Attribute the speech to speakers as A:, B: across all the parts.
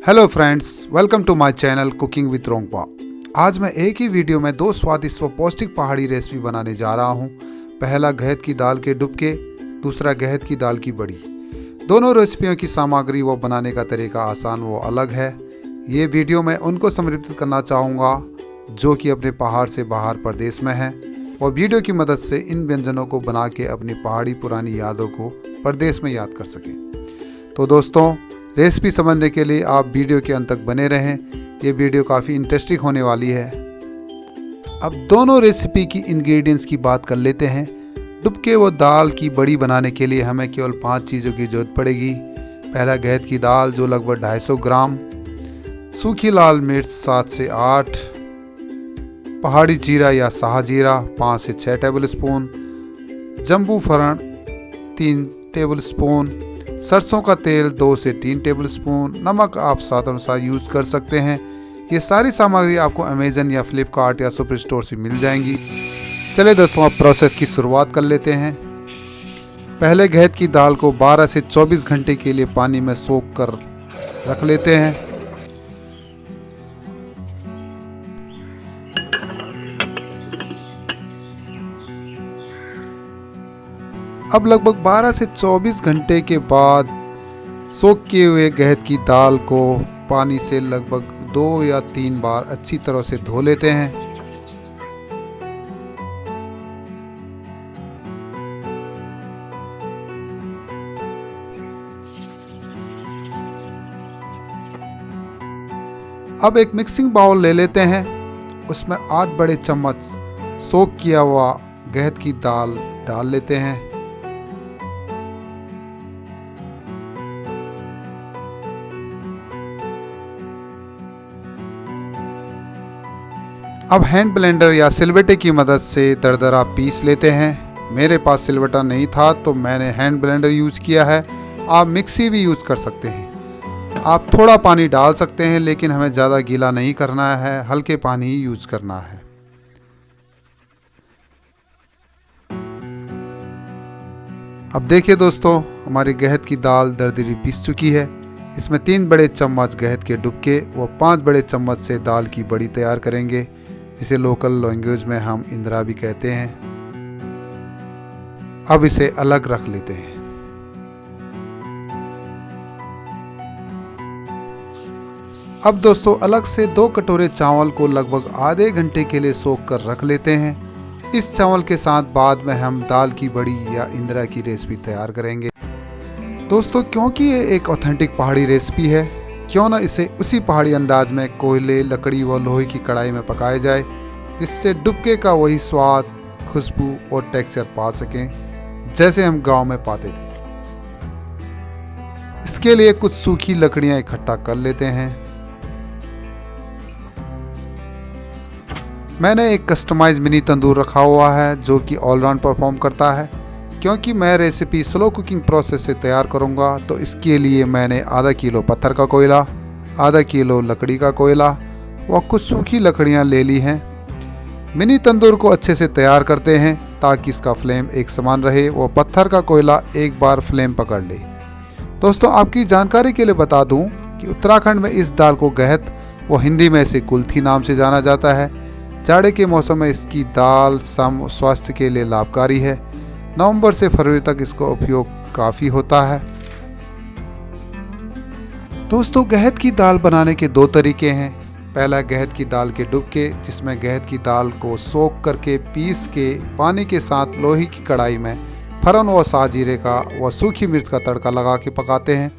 A: Hello friends, welcome to my channel cooking with Rongpa. आज मैं एक ही वीडियो में दो स्वादिष्ट व पौष्टिक पहाड़ी रेसिपी बनाने जा रहा हूं। पहला गहत की दाल के डुबके, दूसरा गहत की दाल की बड़ी। दोनों रेसिपियों की सामग्री व बनाने का तरीका आसान व अलग है। ये वीडियो मैं उनको समर्पित करना चाहूँगा जो कि अपने पहाड़ से बाहर प्रदेश में हैं और वीडियो की मदद से इन व्यंजनों को बना के अपनी पहाड़ी पुरानी यादों को प्रदेश में याद कर सकें। तो दोस्तों, रेसिपी समझने के लिए आप वीडियो के अंत तक बने रहें। ये वीडियो काफ़ी इंटरेस्टिंग होने वाली है। अब दोनों रेसिपी की इंग्रेडिएंट्स की बात कर लेते हैं। डुबके व दाल की बड़ी बनाने के लिए हमें केवल 5 चीज़ों की जरूरत पड़ेगी। पहला गहत की दाल जो लगभग 250 ग्राम, सूखी लाल मिर्च 7 से 8, पहाड़ी जीरा या साहा जीरा 5 से 6 टेबलस्पून, जम्बू फरण 3 टेबलस्पून, सरसों का तेल 2 से 3 टेबलस्पून, नमक आप स्वाद अनुसार यूज़ कर सकते हैं। ये सारी सामग्री आपको अमेजन या फ्लिपकार्ट या सुपर स्टोर से मिल जाएंगी। चलिए दोस्तों, अब प्रोसेस की शुरुआत कर लेते हैं। पहले गहत की दाल को 12 से 24 घंटे के लिए पानी में सोख कर रख लेते हैं। अब लगभग 12 से 24 घंटे के बाद सोख किए हुए गहत की दाल को पानी से लगभग 2 या 3 बार अच्छी तरह से धो लेते हैं। अब एक मिक्सिंग बाउल ले लेते हैं, उसमें 8 बड़े चम्मच सोख किया हुआ गहत की दाल डाल लेते हैं। अब हैंड ब्लेंडर या सिलबट्टे की मदद से दरदरा पीस लेते हैं। मेरे पास सिलबट्टा नहीं था तो मैंने हैंड ब्लेंडर यूज़ किया है। आप मिक्सी भी यूज़ कर सकते हैं। आप थोड़ा पानी डाल सकते हैं, लेकिन हमें ज़्यादा गीला नहीं करना है, हल्के पानी ही यूज़ करना है। अब देखिए दोस्तों, हमारी गहत की दाल दरदरी पीस चुकी है। इसमें 3 बड़े चम्मच गहत के डुबके व 5 बड़े चम्मच से दाल की बड़ी तैयार करेंगे, जिसे लोकल लैंग्वेज में हम इंदिरा भी कहते हैं। अब इसे अलग रख लेते हैं। अब दोस्तों, अलग से 2 कटोरे चावल को लगभग आधे घंटे के लिए सोख कर रख लेते हैं। इस चावल के साथ बाद में हम दाल की बड़ी या इंदिरा की रेसिपी तैयार करेंगे। दोस्तों, क्योंकि ये एक ऑथेंटिक पहाड़ी रेसिपी है, क्यों ना इसे उसी पहाड़ी अंदाज में कोयले, लकड़ी व लोहे की कढ़ाई में पकाया जाए, जिससे डुबके का वही स्वाद, खुशबू और टेक्सचर पा सकें जैसे हम गांव में पाते थे। इसके लिए कुछ सूखी लकड़ियां इकट्ठा कर लेते हैं। मैंने एक कस्टमाइज मिनी तंदूर रखा हुआ है जो कि ऑलराउंड परफॉर्म करता है। क्योंकि मैं रेसिपी स्लो कुकिंग प्रोसेस से तैयार करूंगा, तो इसके लिए मैंने आधा किलो पत्थर का कोयला, आधा किलो लकड़ी का कोयला व कुछ सूखी लकड़ियां ले ली हैं। मिनी तंदूर को अच्छे से तैयार करते हैं ताकि इसका फ्लेम एक समान रहे व पत्थर का कोयला एक बार फ्लेम पकड़ ले। दोस्तों, आपकी जानकारी के लिए बता दूं कि उत्तराखंड में इस दाल को गहत व हिंदी में इसे कुल्थी नाम से जाना जाता है। जाड़े के मौसम में इसकी दाल स्वास्थ्य के लिए लाभकारी है। नवंबर से फरवरी तक इसका उपयोग काफ़ी होता है। दोस्तों, गहत की दाल बनाने के 2 तरीके हैं। पहला गहत की दाल के डुबके, जिसमें गहत की दाल को सोख करके पीस के पानी के साथ लोहे की कढ़ाई में फरन व साजीरे का व सूखी मिर्च का तड़का लगा के पकाते हैं।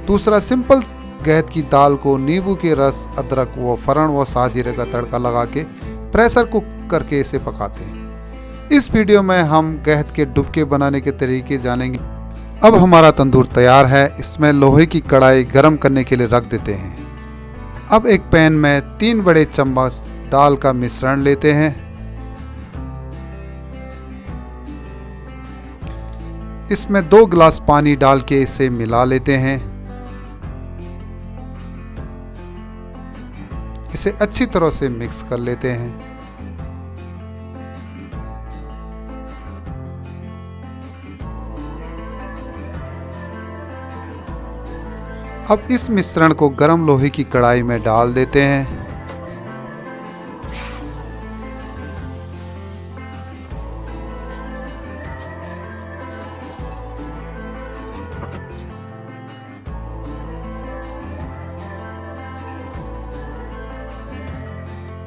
A: दूसरा सिंपल गहत की दाल को नींबू के रस, अदरक व फरन व साजीरे का तड़का लगा के प्रेशर कुक करके इसे पकाते हैं। इस वीडियो में हम गहत के डुबके बनाने के तरीके जानेंगे। अब हमारा तंदूर तैयार है। इसमें लोहे की कढ़ाई गर्म करने के लिए रख देते हैं। अब एक पैन में 3 बड़े चम्मच दाल का मिश्रण लेते हैं। इसमें 2 गिलास पानी डाल के इसे मिला लेते हैं। इसे अच्छी तरह से मिक्स कर लेते हैं। अब इस मिश्रण को गर्म लोहे की कढ़ाई में डाल देते हैं।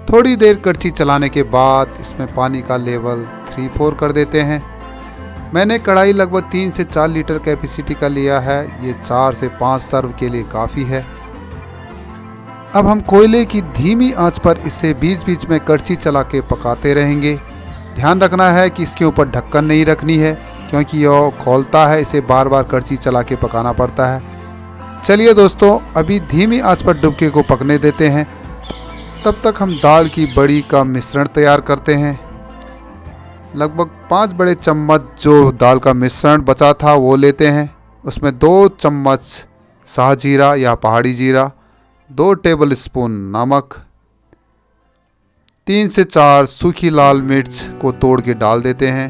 A: थोड़ी देर कड़छी चलाने के बाद इसमें पानी का लेवल 3-4 कर देते हैं। मैंने कढ़ाई लगभग 3 से 4 लीटर कैपेसिटी का लिया है। ये 4 से 5 सर्व के लिए काफ़ी है। अब हम कोयले की धीमी आंच पर इसे बीच बीच में कड़छी चला के पकाते रहेंगे। ध्यान रखना है कि इसके ऊपर ढक्कन नहीं रखनी है, क्योंकि यह खौलता है, इसे बार बार कड़छी चला के पकाना पड़ता है। चलिए दोस्तों, अभी धीमी आंच पर डुबके को पकने देते हैं। तब तक हम दाल की बड़ी का मिश्रण तैयार करते हैं। लगभग 5 बड़े चम्मच जो दाल का मिश्रण बचा था वो लेते हैं। उसमें 2 चम्मच शाहजीरा या पहाड़ी जीरा, 2 टेबल स्पून नमक, 3 से 4 सूखी लाल मिर्च को तोड़ के डाल देते हैं।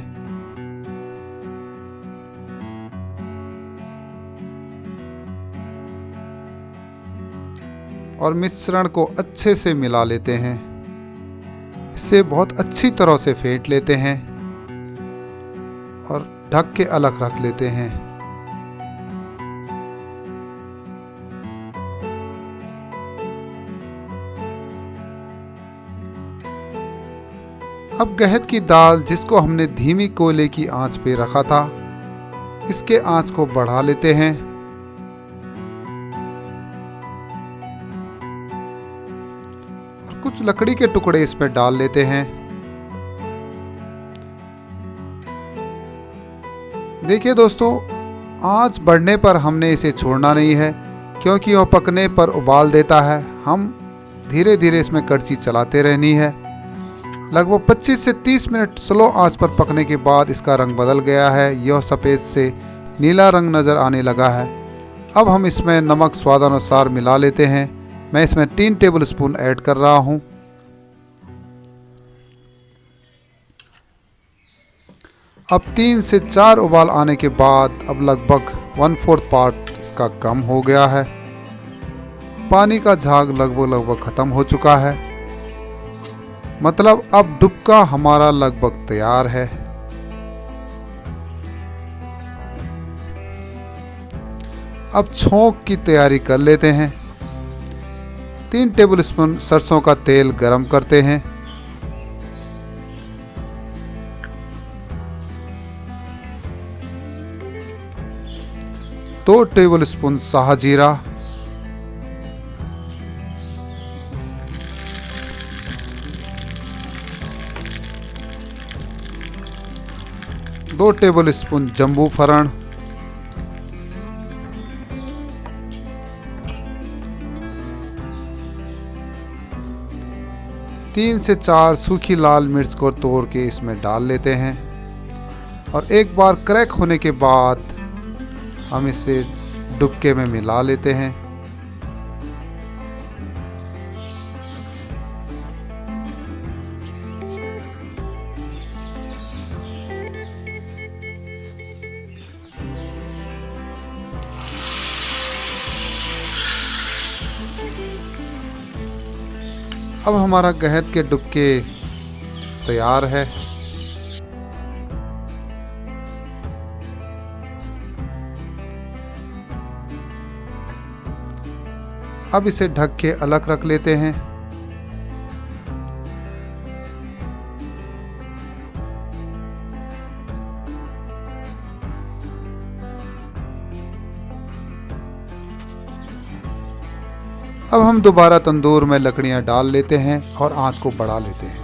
A: और मिश्रण को अच्छे से मिला लेते हैं। इसे बहुत अच्छी तरह से फेंट लेते हैं और ढक के अलग रख लेते हैं। अब गहत की दाल जिसको हमने धीमी कोयले की आंच पे रखा था, इसके आंच को बढ़ा लेते हैं। और कुछ लकड़ी के टुकड़े इसमें डाल लेते हैं। देखिए दोस्तों, आंच बढ़ने पर हमने इसे छोड़ना नहीं है, क्योंकि वह पकने पर उबाल देता है। हम धीरे धीरे इसमें कड़छी चलाते रहनी है। लगभग 25 से 30 मिनट स्लो आंच पर पकने के बाद इसका रंग बदल गया है। यह सफ़ेद से नीला रंग नज़र आने लगा है। अब हम इसमें नमक स्वादानुसार मिला लेते हैं। मैं इसमें 3 टेबल स्पून ऐड कर रहा हूँ। अब 3 से 4 उबाल आने के बाद अब लगभग 1/4 पार्ट इसका कम हो गया है। पानी का झाग लगभग ख़त्म हो चुका है। मतलब अब डुबका हमारा लगभग तैयार है। अब छोंक की तैयारी कर लेते हैं। 3 टेबल स्पून सरसों का तेल गरम करते हैं। दो टेबल स्पून शाहजीरा, 2 टेबल स्पून जम्बू फरण, 3 से 4 सूखी लाल मिर्च को तोड़ के इसमें डाल लेते हैं। और एक बार क्रैक होने के बाद हम इसे डुबके में मिला लेते हैं। अब हमारा गहत के डुबके तैयार है। अब इसे ढक के अलग रख लेते हैं। अब हम दोबारा तंदूर में लकड़ियां डाल लेते हैं और आंच को बढ़ा लेते हैं।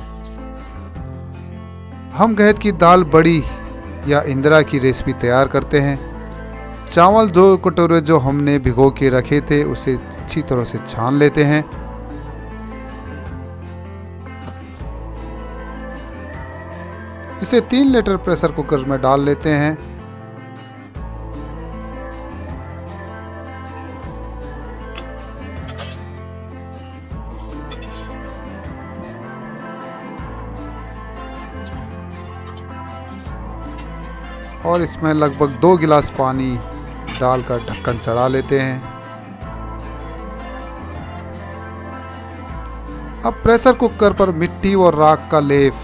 A: हम गहत की दाल बड़ी या इंदिरा की रेसिपी तैयार करते हैं। चावल 2 कटोरे जो हमने भिगो के रखे थे उसे अच्छी तरह से छान लेते हैं। इसे 3 लीटर प्रेशर कुकर में डाल लेते हैं। और इसमें लगभग 2 गिलास पानी डालकर ढक्कन चढ़ा लेते हैं। अब प्रेशर कुकर पर मिट्टी और राख का लेप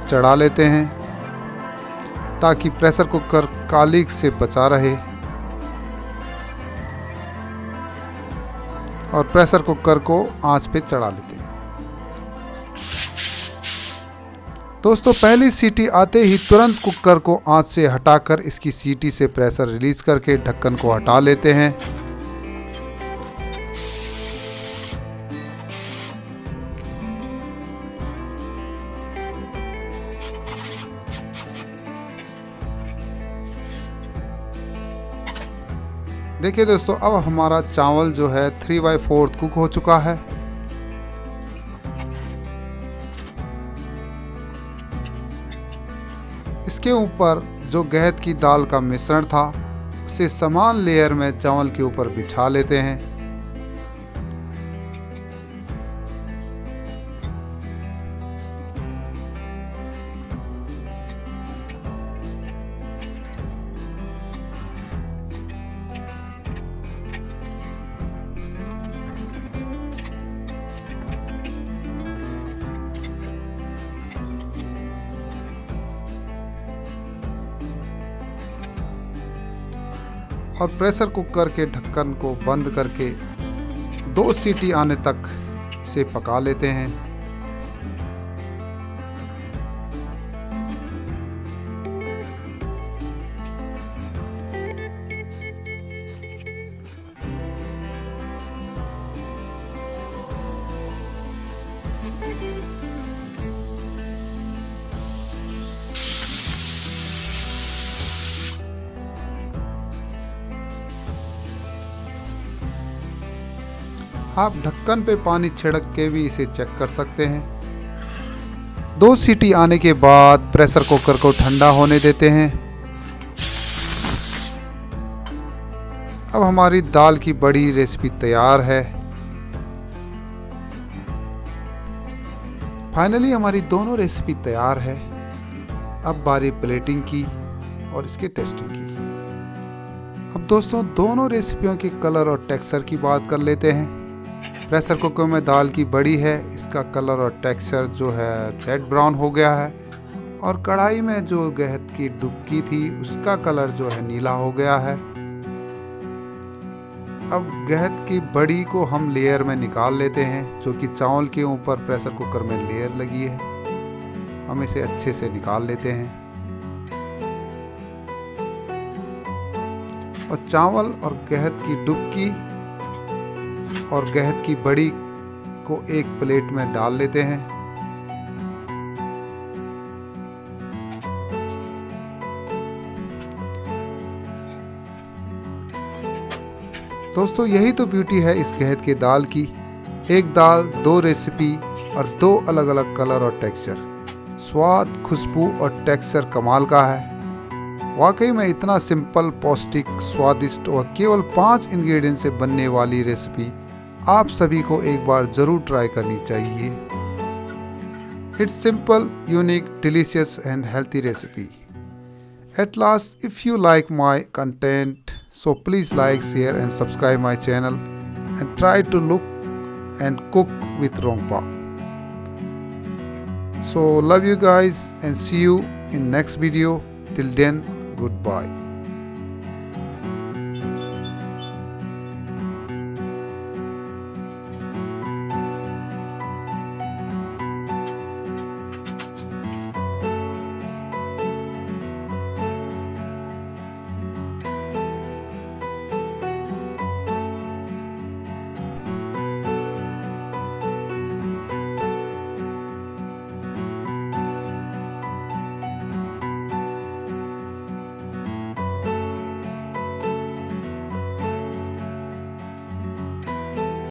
A: चढ़ा लेते हैं ताकि प्रेशर कुकर कालिक से बचा रहे और प्रेशर कुकर को आंच पे चढ़ा लेते हैं। दोस्तों पहली सीटी आते ही तुरंत कुकर को आंच से हटाकर इसकी सीटी से प्रेशर रिलीज करके ढक्कन को हटा लेते हैं। देखिए दोस्तों, अब हमारा चावल जो है 3/4 कुक हो चुका है। इसके ऊपर जो गहत की दाल का मिश्रण था उसे समान लेयर में चावल के ऊपर बिछा लेते हैं। और प्रेशर कुकर के ढक्कन को बंद करके 2 सीटी आने तक इसे पका लेते हैं। आप ढक्कन पे पानी छिड़क के भी इसे चेक कर सकते हैं। 2 सीटी आने के बाद प्रेशर कुकर को ठंडा होने देते हैं। अब हमारी दाल की बड़ी रेसिपी तैयार है। फाइनली हमारी दोनों रेसिपी तैयार है। अब बारी प्लेटिंग की और इसके टेस्टिंग की। अब दोस्तों दोनों रेसिपियों के कलर और टेक्सचर की बात कर लेते हैं। प्रेशर कुकर में दाल की बड़ी है, इसका कलर और टेक्सचर जो है रेड ब्राउन हो गया है और कढ़ाई में जो गहत की डुबकी थी उसका कलर जो है नीला हो गया है। अब गहत की बड़ी को हम लेयर में निकाल लेते हैं, जो कि चावल के ऊपर प्रेशर कुकर में लेयर लगी है। हम इसे अच्छे से निकाल लेते हैं और चावल और गहत की डुबकी और गहत की बड़ी को एक प्लेट में डाल लेते हैं। दोस्तों यही तो ब्यूटी है इस गहत के दाल की। एक दाल, 2 रेसिपी और 2 अलग अलग कलर और टेक्सचर। स्वाद, खुशबू और टेक्सचर कमाल का है। वाकई में इतना सिंपल, पौष्टिक, स्वादिष्ट और केवल 5 इंग्रेडिएंट से बनने वाली रेसिपी आप सभी को एक बार जरूर ट्राई करनी चाहिए। It's simple, unique, delicious and healthy recipe. At last, if you like my content, so please like, share and subscribe my channel and try to look and cook with Rongpa. So love you guys and see you in next video. Till then, goodbye.